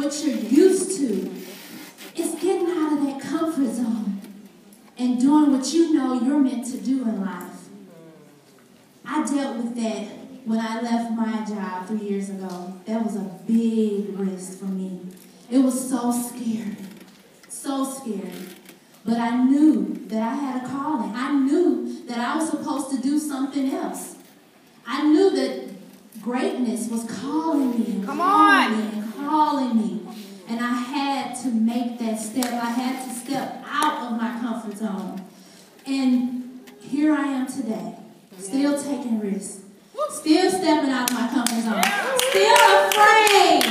what you're used to. It's getting out of that comfort zone and doing what you know you're meant to do in life. I dealt with that when I left my job 3 years ago. That was a big risk for me. It was so scary. So scary. But I knew that I had a calling. I knew that I was supposed to do something else. I knew that greatness was calling me and calling me. And I had to make that step. I had to step out of my comfort zone. And here I am today, still taking risks, still stepping out of my comfort zone, still afraid.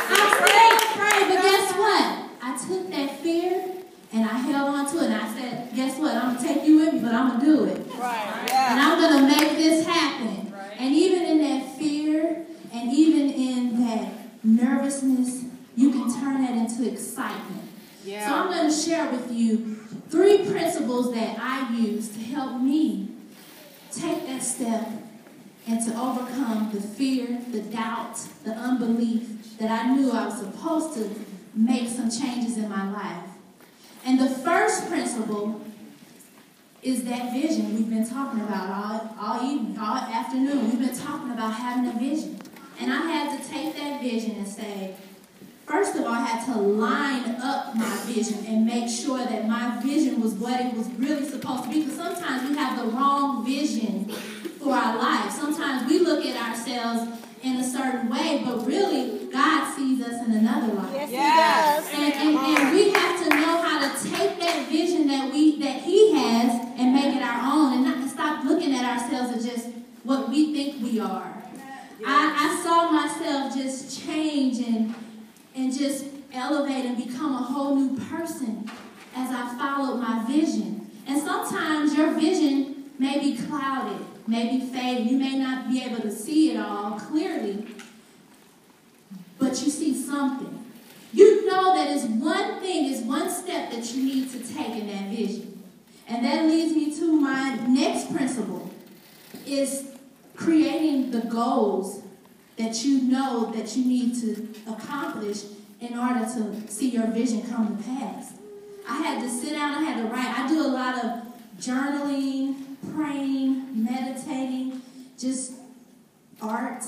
I'm still afraid, but guess what? I took that fear and I held on to it, and I said, guess what? I'm going to take you with me, but I'm going to do it. And I'm going to make this happen. And even in that fear and even in that nervousness, you can turn that into excitement. So I'm going to share with you 3 principles that I use to help me take that step and to overcome the fear, the doubt, the unbelief that I knew I was supposed to make some changes in my life. And the first principle is that vision we've been talking about all evening, all afternoon. We've been talking about having a vision. And I had to take that vision and say, first of all, I had to line up my vision and make sure that my vision was what it was really supposed to be. Because sometimes we have the wrong vision for our life. Sometimes we look at ourselves in a certain way, but really, God sees us in another light. Yes. And we have to know how to take that vision that He has and make it our own, and not stop looking at ourselves as just what we think we are. I saw myself just change and just elevate and become a whole new person as I followed my vision. And sometimes your vision may be clouded, may be faded. You may not be able to see it all clearly, but you see something. You know that is one thing, is one step that you need to take in that vision. And that leads me to my next principle, is creating the goals that you know that you need to accomplish in order to see your vision come to pass. I had to sit down, I had to write. I do a lot of journaling, praying, meditating, just art,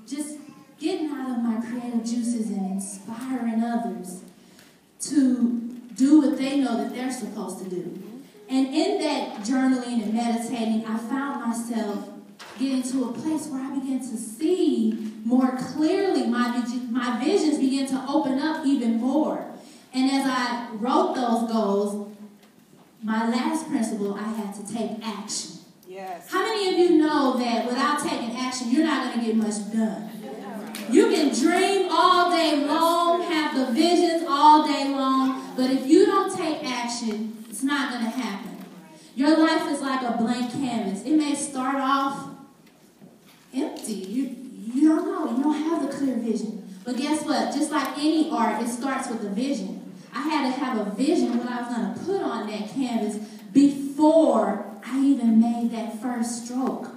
just getting out of my creative juices and inspiring others to do what they know that they're supposed to do. And in that journaling and meditating, I found myself getting to a place where I began to see more clearly. My visions began to open up even more. And as I wrote those goals, my last principle, I had to take action. Yes. How many of you know that without taking action, you're not going to get much done? You can dream all day long, have the visions all day long, but if you don't take action, it's not going to happen. Your life is like a blank canvas. It may start off empty. You don't know. You don't have the clear vision. But guess what? Just like any art, it starts with a vision. I had to have a vision what I was going to put on that canvas before I even made that first stroke.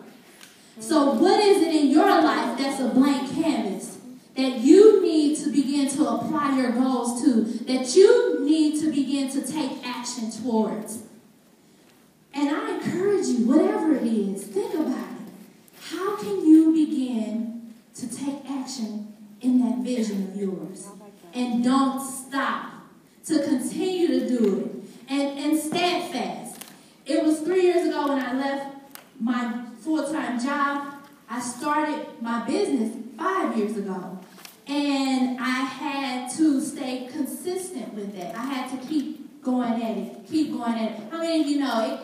So what is it in your life that's a blank canvas that you need to begin to apply your goals to, that you need to begin to take action towards? And I encourage you, whatever it is, think about it. How can you begin to take action in that vision of yours? And don't stop, to continue to do it. And steadfast. It was 3 years ago when I left my full-time job. I started my business 5 years ago. And I had to stay consistent with it. I had to keep going at it, keep going at it. How many of you know it?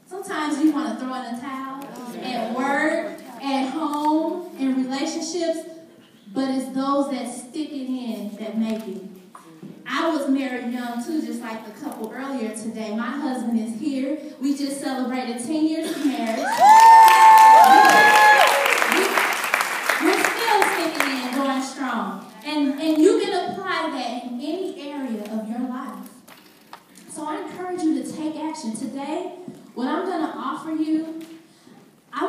Sometimes you want to throw in a towel at work, at home, in relationships, but it's those that stick it in that make it. I was married young too, just like the couple earlier today. My husband is here. We just celebrated 10 years of marriage. We're still sticking in, going strong. And you can apply that in any area of your life. So I encourage you to take action. Today, what I'm going to offer you, I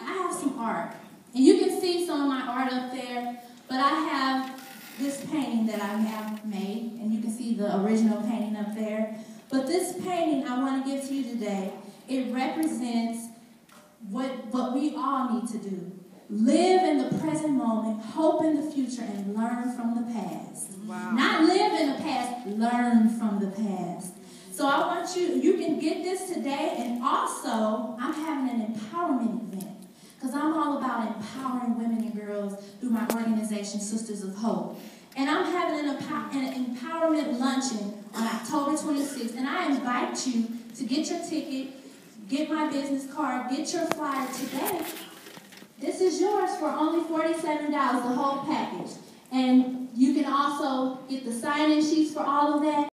have some art. And you can see some of my art up there, but I have this painting that I have made, and you can see the original painting up there. But this painting I want to give to you today, it represents what we all need to do. Live in the present moment, hope in the future, and learn from the past. Wow. Not live in the past, learn from the past. So I want you can get this today, and also I'm having an empowerment event because I'm all about empowering women and girls through my organization, Sisters of Hope. And I'm having an empowerment luncheon on October 26th, and I invite you to get your ticket, get my business card, get your flyer today. This is yours for only $47, the whole package. And you can also get the sign-in sheets for all of that.